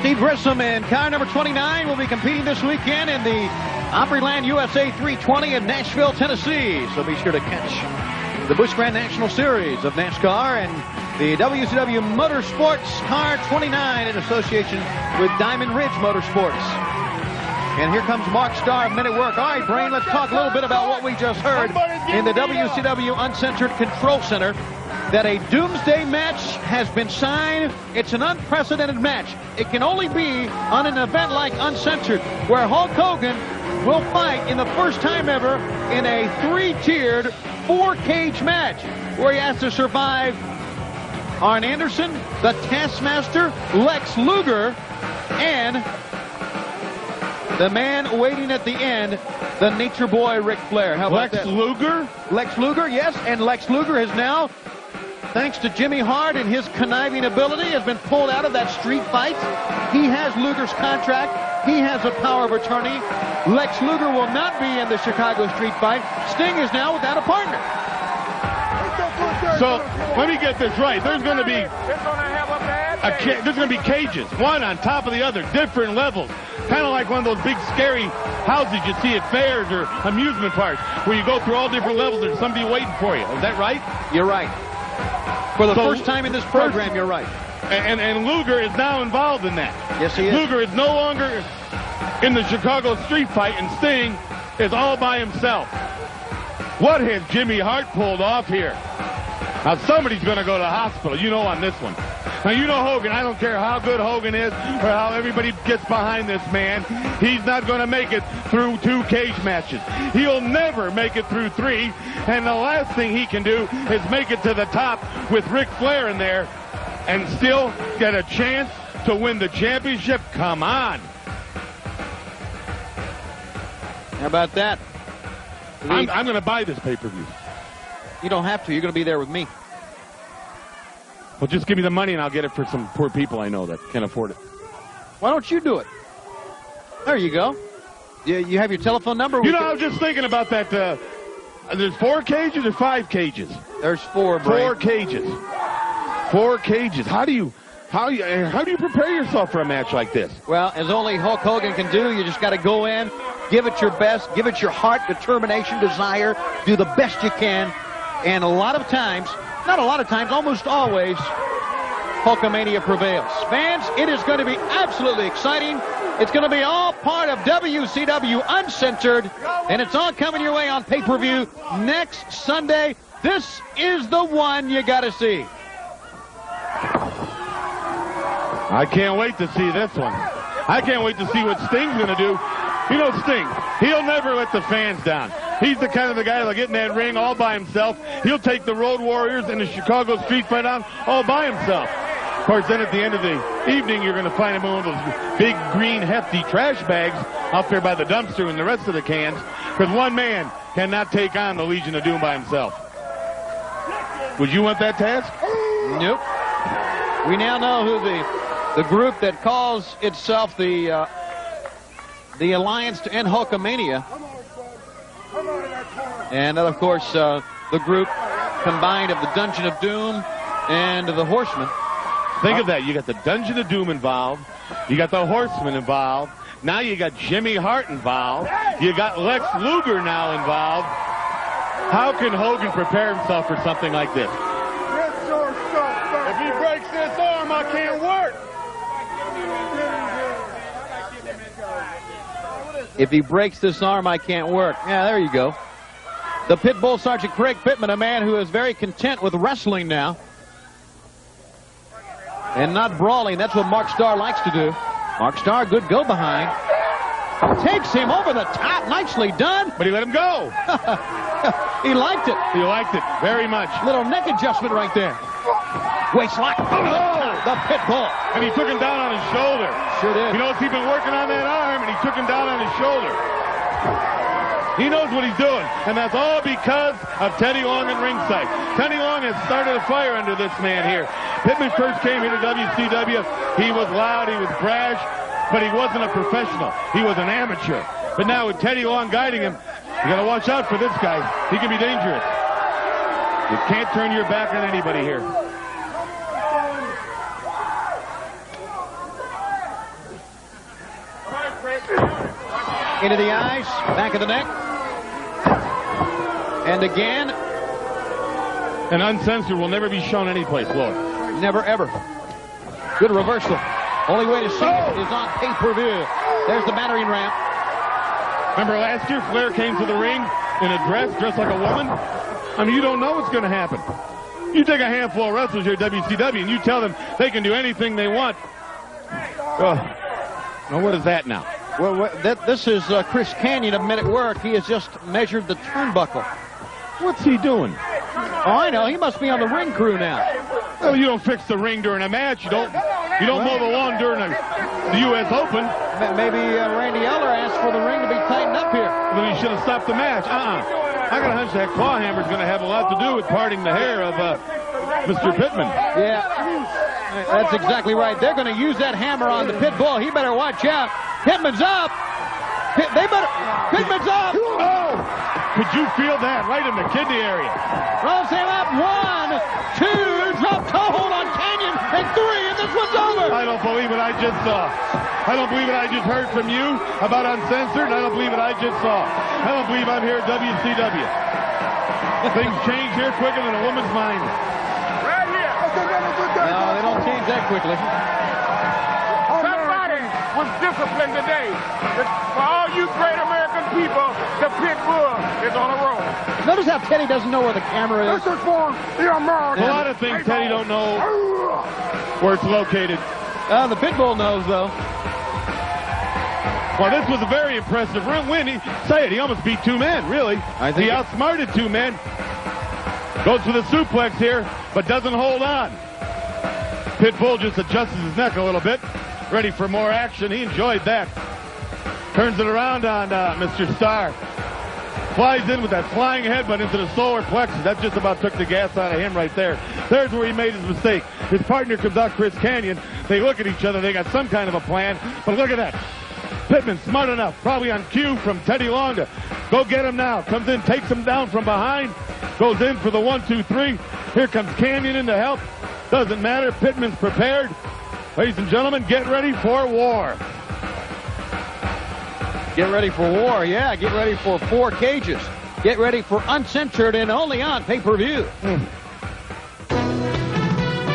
Steve Grissom in car number 29 will be competing this weekend in the Opryland USA 320 in Nashville, Tennessee. So be sure to catch the Busch Grand National Series of NASCAR and the WCW Motorsports Car 29 in association with Diamond Ridge Motorsports. And here comes Mark Starr of Men at Work. All right, Brain, let's talk a little bit about what we just heard in the WCW Uncensored Control Center. That a doomsday match has been signed. It's an unprecedented match. It can only be on an event like Uncensored, where Hulk Hogan will fight in the first time ever in a three-tiered, four-cage match, where he has to survive Arn Anderson, the Taskmaster, Lex Luger, and the man waiting at the end, the Nature Boy Ric Flair. How about that? Lex Luger? Lex Luger, yes, and Lex Luger has now, thanks to Jimmy Hart and his conniving ability, has been pulled out of that street fight. He has Luger's contract. He has a power of attorney. Lex Luger will not be in the Chicago street fight. Sting is now without a partner. So, let me get this right. There's going to be there's going to be cages, one on top of the other, different levels. Kind of like one of those big scary houses you see at fairs or amusement parks, where you go through all different levels and there's somebody waiting for you. Is that right? You're right. For the first time in this program, you're right. And Luger is now involved in that. Yes, he is. Luger is no longer in the Chicago street fight, and Sting is all by himself. What has Jimmy Hart pulled off here? Now, somebody's going to go to the hospital, you know, on this one. Now, you know Hogan. I don't care how good Hogan is or how everybody gets behind this man. He's not going to make it through 2 cage matches. He'll never make it through 3. And the last thing he can do is make it to the top with Ric Flair in there and still get a chance to win the championship. Come on. How about that? I'm going to buy this pay-per-view. You don't have to. You're going to be there with me. Well, just give me the money and I'll get it for some poor people I know that can't afford it. Why don't you do it? There you go. You have your telephone number? You know, I was just thinking about that. There's 4 cages or 5 cages? There's 4, Brain. 4 cages. 4 cages. How do you prepare yourself for a match like this? Well, as only Hulk Hogan can do, you just got to go in, give it your best, give it your heart, determination, desire, do the best you can. And a lot of times, not a lot of times, almost always, Hulkamania prevails. Fans, it is going to be absolutely exciting. It's going to be all part of WCW Uncensored, and it's all coming your way on pay-per-view next Sunday. This is the one you got to see. I can't wait to see this one. I can't wait to see what Sting's going to do. You know Sting, he'll never let the fans down. He's the kind of the guy that'll get in that ring all by himself. He'll take the Road Warriors and the Chicago street fight on all by himself. Of course, then at the end of the evening, you're going to find him in one of those big, green, hefty trash bags out there by the dumpster and the rest of the cans, because one man cannot take on the Legion of Doom by himself. Would you want that task? Nope. We now know who the group that calls itself the Alliance to End Hulkamania. And, of course, the group combined of the Dungeon of Doom and the Horsemen. Think of that. You got the Dungeon of Doom involved. You got the Horsemen involved. Now you got Jimmy Hart involved. You got Lex Luger now involved. How can Hogan prepare himself for something like this? If he breaks this arm, I can't work. If he breaks this arm, I can't work. Yeah, there you go. The Pit Bull Sergeant Craig Pittman, a man who is very content with wrestling now. And not brawling. That's what Mark Starr likes to do. Mark Starr, good go behind. Takes him over the top. Nicely done. But he let him go. He liked it. He liked it very much. Little neck adjustment right there. Waistlock. Oh, the Pit Bull. And he took him down on his shoulder. Sure did. He knows he's been working on that arm, and he took him down on his shoulder. He knows what he's doing, and that's all because of Teddy Long and ringside. Teddy Long has started a fire under this man here. Pittman first came here to WCW. He was loud, he was brash, but he wasn't a professional. He was an amateur. But now with Teddy Long guiding him, you got to watch out for this guy. He can be dangerous. You can't turn your back on anybody here. Into the eyes, back of the neck. And again. And uncensored will never be shown anyplace, will it? Never, ever. Good reversal. Only way to see it is on pay-per-view. There's the battering ram. Remember last year, Flair came to the ring in a dressed like a woman? I mean, you don't know what's going to happen. You take a handful of wrestlers here at WCW and you tell them they can do anything they want. Now, what is that now? Well, this is Chris Kanyon of Men at Work. He has just measured the turnbuckle. What's he doing? Oh, I know. He must be on the ring crew now. Well, you don't fix the ring during a match. You don't mow the lawn during the U.S. Open. Maybe Randy Eller asked for the ring to be tightened up here. Then he should have stopped the match. I got a hunch that claw hammer is going to have a lot to do with parting the hair of Mr. Pittman. Yeah, that's exactly right. They're going to use that hammer on the pit bull. He better watch out. Pittman's up. Pittman's up. Oh! Could you feel that right in the kidney area? Rolls him up. 1, 2, drop toe hold on Kanyon, and 3, and this one's over. I don't believe what I just saw. I don't believe what I just heard from you about Uncensored, and I don't believe what I just saw. I don't believe I'm here at WCW. Things change here quicker than a woman's mind. Right here. No, they don't change that quickly. Somebody was disciplined today. For all you great American people, the pit bull is on the road. Notice how Teddy doesn't know where the camera is. This is for the American. A lot of things Teddy don't know where it's located. The pit bull knows, though. Well, this was a very impressive win. He almost beat 2 men, really. He outsmarted 2 men. Goes for the suplex here, but doesn't hold on. Pitbull just adjusts his neck a little bit. Ready for more action. He enjoyed that. Turns it around on Mr. Starr. Flies in with that flying headbutt into the solar plexus. That just about took the gas out of him right there. There's where he made his mistake. His partner comes out, Chris Kanyon. They look at each other. They got some kind of a plan. But look at that. Pittman, smart enough, probably on cue from Teddy Long to go get him now. Comes in, takes him down from behind. Goes in for the 1, 2, 3. Here comes Kanyon in to help. Doesn't matter. Pittman's prepared. Ladies and gentlemen, get ready for war. Get ready for war, yeah. Get ready for 4 cages. Get ready for Uncensored and only on pay-per-view.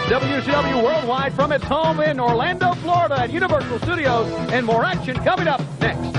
WCW Worldwide from its home in Orlando, Florida at Universal Studios. And more action coming up next.